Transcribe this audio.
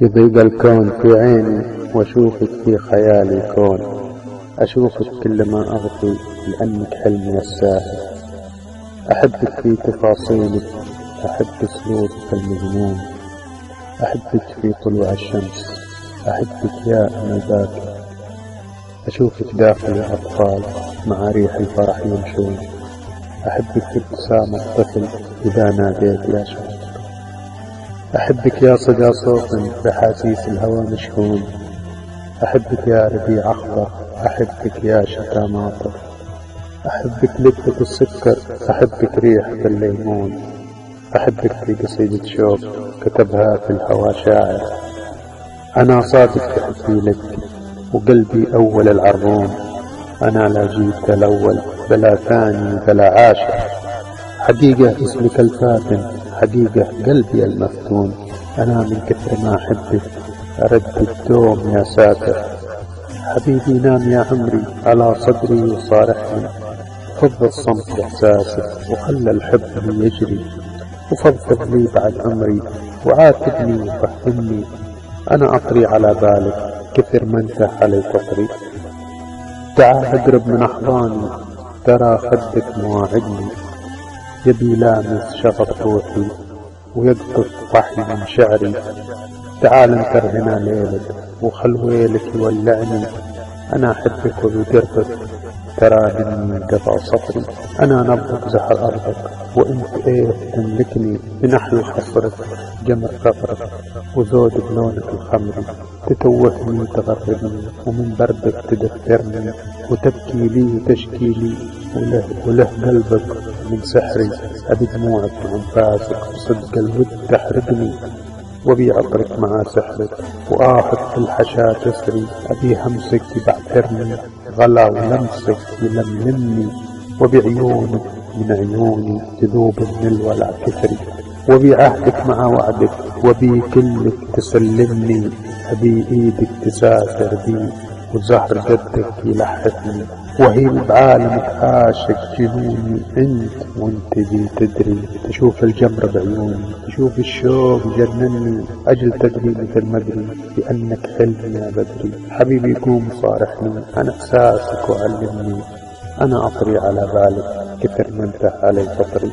يضيق الكون في عيني واشوفك في خيالي كون، اشوفك كل ما اغطي لانك حلمي الساهل. احبك في تفاصيلك، احب اسلوبك المجنون، احبك في طلوع الشمس، احبك يا امل باكر. اشوفك داخل الاطفال مع ريح الفرح يمشون، احبك في ابتسامة الطفل اذا ناديت يا شاطر. أحبك يا صدى صوت بحاسيس الهوى مشحون، أحبك يا ربيع أخضر، أحبك يا شتاء ماطر. أحبك لذة السكر، أحبك ريحة الليمون، أحبك في قصيدة شوق كتبها في الهوى شاعر. أنا صادق في حبي لك وقلبي أول العربون، أنا لا جيت الأول بلا ثاني بلا عاشر. حقيقة اسمك الفاتن، حقيقة قلبي المفتون، أنا من كثر ما أحبك أردد دوم يا ساتر. حبيبي نام يا عمري على صدري وصارحني، فض الصمت إحساسك وخلى الحب يجري، وفضفض لي بعد عمري وعاتبني وفهمني. أنا أطري على بالك كثر ما انت علي تطري. تعال اقرب من أحضاني ترى خدك مواعدني، يبي لامس شغف روحي ويقطف وحي من شعري. تعال انكر هنا ليلك وخل ويلك يولعني، أنا أحبك وبقربك ترى مني قطع سطري. أنا نبض زهر أرضك وإنت إيه تملكني، بنحل حصرك جمر ثغرك وزود بلونك الخمري. تتوهني تغربني ومن بردك تدثرني، وتبكي لي وتشكي لي وله قلبك من سحري. أبي دموعك وأنفاسك وصدق الود تحرقني، وبي عطرك مع سحرك وآهك في الحشا تسري. أبي همسك يبعثرني غلا ولمسك يلملمني، وبعيونك من عيوني تذوب من الولع كثري. وبي عهدك مع وعدك وبي كلك تسلمني، أبي إيدك تسافر بي وزهر قدك يلحفني. وهيب بعالمك عاشق جنوني انت وانت دي تدري. تشوف الجمر بعيوني، تشوف الشوق جنني، اجل تدري مثل ما ادري بانك حلمي يا بدري. حبيبي قوم صارحني عن احساسك وعلمني، انا اطري على بالك كثر ما انت علي فطري.